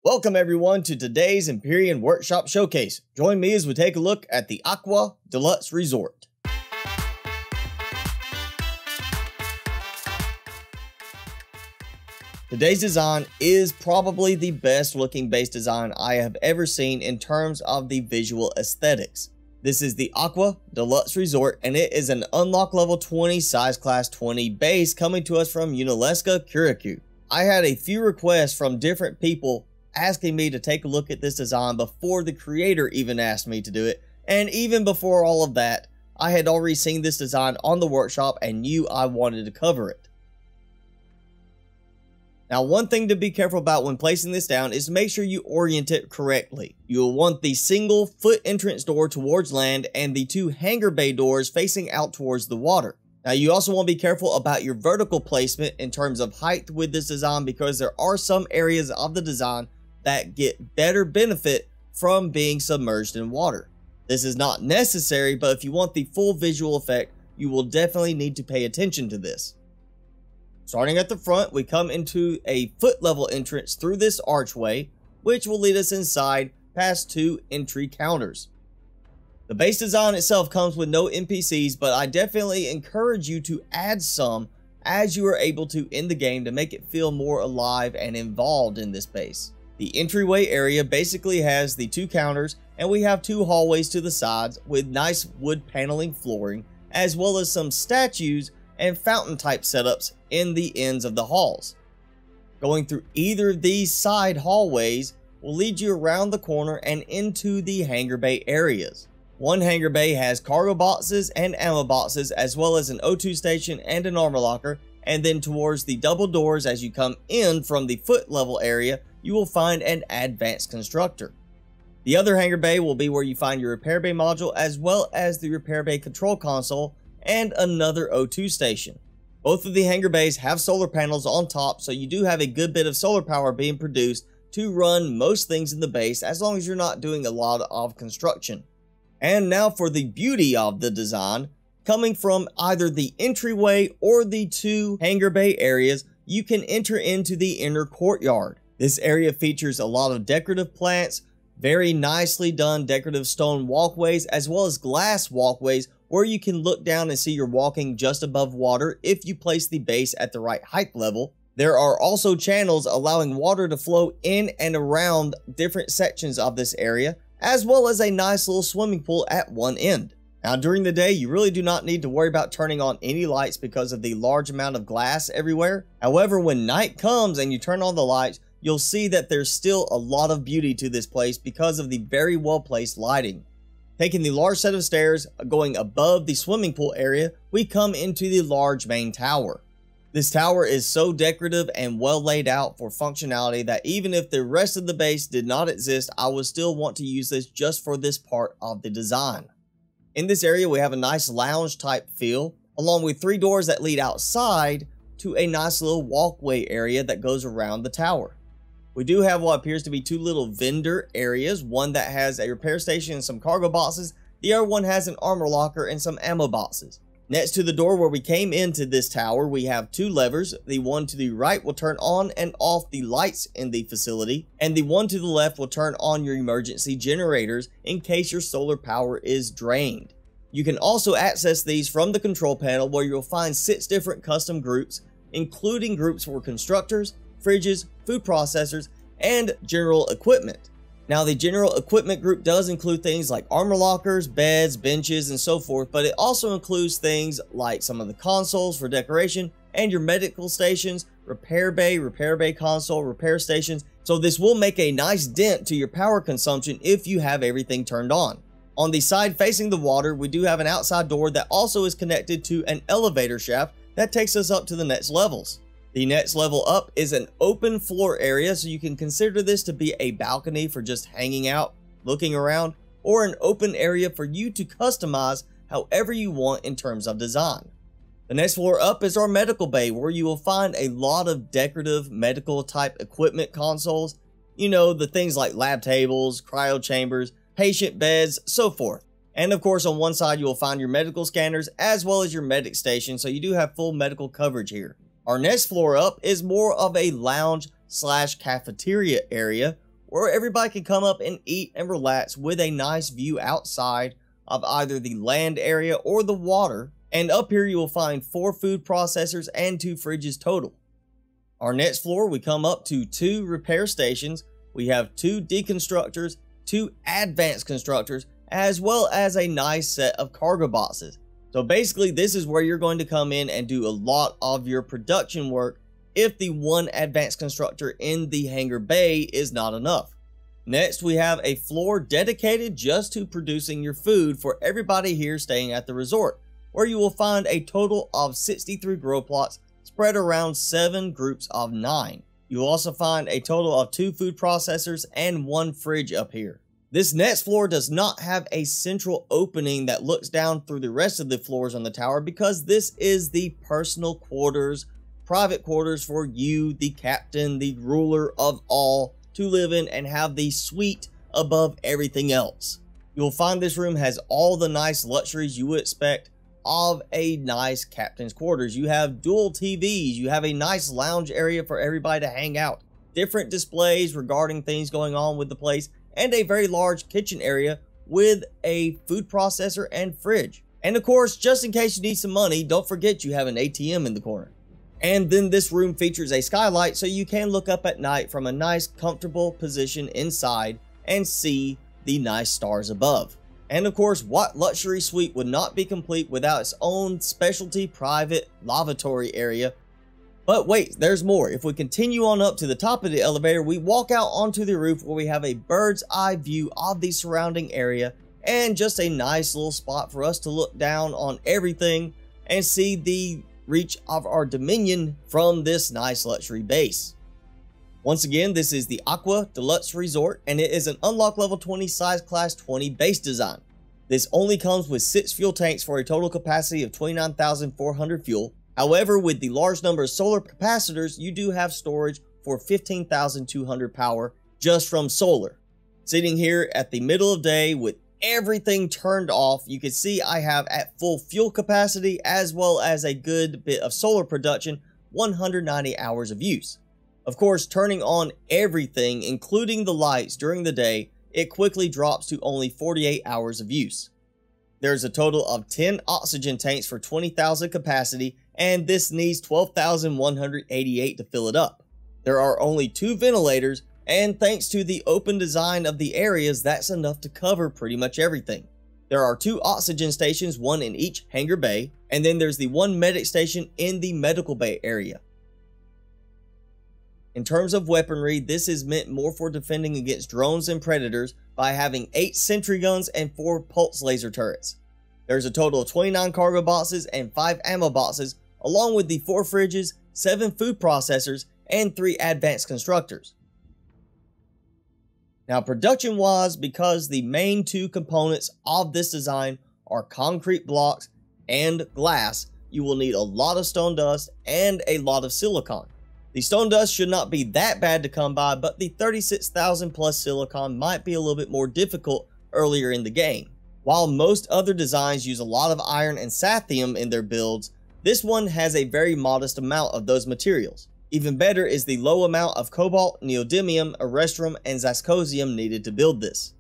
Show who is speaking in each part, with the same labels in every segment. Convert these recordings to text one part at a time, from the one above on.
Speaker 1: Welcome everyone to today's Empyrion Workshop Showcase. Join me as we take a look at the Akua Delux Resort. Today's design is probably the best looking base design I have ever seen in terms of the visual aesthetics. This is the Akua Delux Resort, and it is an unlock level 20 size class 20 base coming to us from Untitled Chapter. I had a few requests from different people asking me to take a look at this design before the creator even asked me to do it, and even before all of that, I had already seen this design on the workshop and knew I wanted to cover it. Now, one thing to be careful about when placing this down is to make sure you orient it correctly. You will want the single foot entrance door towards land and the two hangar bay doors facing out towards the water. Now, you also want to be careful about your vertical placement in terms of height with this design, because there are some areas of the design that get better benefit from being submerged in water. This is not necessary, but if you want the full visual effect, you will definitely need to pay attention to this. Starting at the front, we come into a foot level entrance through this archway, which will lead us inside past two entry counters. The base design itself comes with no NPCs, but I definitely encourage you to add some as you are able to in the game to make it feel more alive and involved in this base. The entryway area basically has the two counters, and we have two hallways to the sides with nice wood paneling flooring, as well as some statues and fountain type setups in the ends of the halls. Going through either of these side hallways will lead you around the corner and into the hangar bay areas. One hangar bay has cargo boxes and ammo boxes, as well as an O2 station and an armor locker, and then towards the double doors as you come in from the foot level area, you will find an advanced constructor. The other hangar bay will be where you find your repair bay module, as well as the repair bay control console and another O2 station. Both of the hangar bays have solar panels on top, so you do have a good bit of solar power being produced to run most things in the base, as long as you're not doing a lot of construction. And now for the beauty of the design. Coming from either the entryway or the two hangar bay areas, you can enter into the inner courtyard. This area features a lot of decorative plants, very nicely done decorative stone walkways, as well as glass walkways where you can look down and see you're walking just above water if you place the base at the right height level. There are also channels allowing water to flow in and around different sections of this area, as well as a nice little swimming pool at one end. Now, during the day, you really do not need to worry about turning on any lights because of the large amount of glass everywhere. However, when night comes and you turn on the lights, you'll see that there's still a lot of beauty to this place because of the very well placed lighting. Taking the large set of stairs going above the swimming pool area, we come into the large main tower. This tower is so decorative and well laid out for functionality that even if the rest of the base did not exist, I would still want to use this just for this part of the design. In this area, we have a nice lounge type feel, along with three doors that lead outside to a nice little walkway area that goes around the tower. We do have what appears to be two little vendor areas, one that has a repair station and some cargo boxes, the other one has an armor locker and some ammo boxes. Next to the door where we came into this tower, we have two levers. The one to the right will turn on and off the lights in the facility, and the one to the left will turn on your emergency generators in case your solar power is drained. You can also access these from the control panel, where you'll find 6 different custom groups, including groups for constructors, fridges, food processors, and general equipment. Now, the general equipment group does include things like armor lockers, beds, benches, and so forth, but it also includes things like some of the consoles for decoration and your medical stations, repair bay console, repair stations. So this will make a nice dent to your power consumption if you have everything turned on. On the side facing the water, we do have an outside door that also is connected to an elevator shaft that takes us up to the next levels. The next level up is an open floor area, so you can consider this to be a balcony for just hanging out, looking around, or an open area for you to customize however you want in terms of design. The next floor up is our medical bay, where you will find a lot of decorative medical type equipment consoles. You know, the things like lab tables, cryo chambers, patient beds, so forth. And of course, on one side you will find your medical scanners as well as your medic station, so you do have full medical coverage here. Our next floor up is more of a lounge slash cafeteria area where everybody can come up and eat and relax with a nice view outside of either the land area or the water. And up here you will find 4 food processors and 2 fridges total. Our next floor, we come up to 2 repair stations. We have 2 deconstructors, 2 advanced constructors, as well as a nice set of cargo boxes. So basically this is where you're going to come in and do a lot of your production work if the 1 advanced constructor in the Hangar Bay is not enough. Next, we have a floor dedicated just to producing your food for everybody here staying at the resort, where you will find a total of 63 grow plots spread around 7 groups of 9. You will also find a total of 2 food processors and 1 fridge up here. This next floor does not have a central opening that looks down through the rest of the floors on the tower because this is the personal quarters, private quarters for you, the captain, the ruler of all, to live in and have the suite above everything else. You'll find this room has all the nice luxuries you would expect of a nice captain's quarters. You have dual TVs, you have a nice lounge area for everybody to hang out, different displays regarding things going on with the place, and a very large kitchen area with a food processor and fridge. And of course, just in case you need some money, don't forget you have an ATM in the corner. And then this room features a skylight so you can look up at night from a nice comfortable position inside and see the nice stars above. And of course, what luxury suite would not be complete without its own specialty private lavatory area? But wait, there's more. If we continue on up to the top of the elevator, we walk out onto the roof where we have a bird's eye view of the surrounding area and just a nice little spot for us to look down on everything and see the reach of our dominion from this nice luxury base. Once again, this is the Akua Delux Resort, and it is an unlock level 20 size class 20 base design. This only comes with 6 fuel tanks for a total capacity of 29,400 fuel. However, with the large number of solar capacitors, you do have storage for 15,200 power just from solar. Sitting here at the middle of day with everything turned off, you can see I have at full fuel capacity as well as a good bit of solar production, 190 hours of use. Of course, turning on everything, including the lights during the day, it quickly drops to only 48 hours of use. There's a total of 10 oxygen tanks for 20,000 capacity, and this needs 12,188 to fill it up. There are only 2 ventilators, and thanks to the open design of the areas, that's enough to cover pretty much everything. There are 2 oxygen stations, 1 in each hangar bay, and then there's the 1 medic station in the medical bay area. In terms of weaponry, this is meant more for defending against drones and predators by having 8 sentry guns and 4 pulse laser turrets. There's a total of 29 cargo boxes and 5 ammo boxes, along with the 4 fridges, 7 food processors, and 3 advanced constructors. Now, production-wise, because the main 2 components of this design are concrete blocks and glass, you will need a lot of stone dust and a lot of silicon. The stone dust should not be that bad to come by, but the 36,000 plus silicon might be a little bit more difficult earlier in the game. While most other designs use a lot of iron and sathium in their builds, this one has a very modest amount of those materials. Even better is the low amount of cobalt, neodymium, erestrum, and zascosium needed to build this.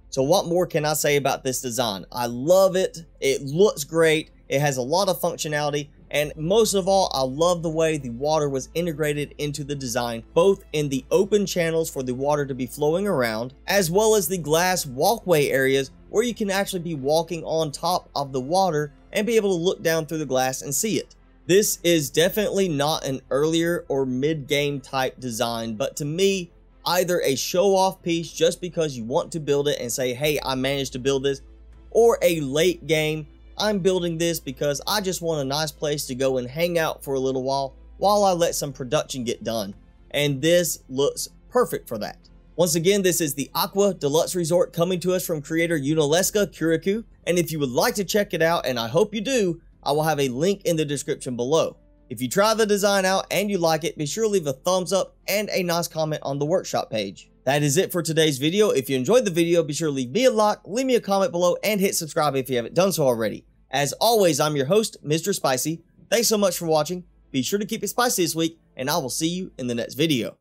Speaker 1: So what more can I say about this design? I love it, it looks great, it has a lot of functionality, and most of all, I love the way the water was integrated into the design, both in the open channels for the water to be flowing around, as well as the glass walkway areas where you can actually be walking on top of the water and be able to look down through the glass and see it. This is definitely not an earlier or mid-game type design, but to me, either a show-off piece just because you want to build it and say, hey, I managed to build this, or a late game, I'm building this because I just want a nice place to go and hang out for a little while I let some production get done. And this looks perfect for that. Once again, this is the Akua Delux Resort coming to us from creator Untitled Chapter, and if you would like to check it out, and I hope you do, I will have a link in the description below. If you try the design out and you like it, be sure to leave a thumbs up and a nice comment on the workshop page. That is it for today's video. If you enjoyed the video, be sure to leave me a like, leave me a comment below, and hit subscribe if you haven't done so already. As always, I'm your host, Mr. Spicy. Thanks so much for watching. Be sure to keep it spicy this week, and I will see you in the next video.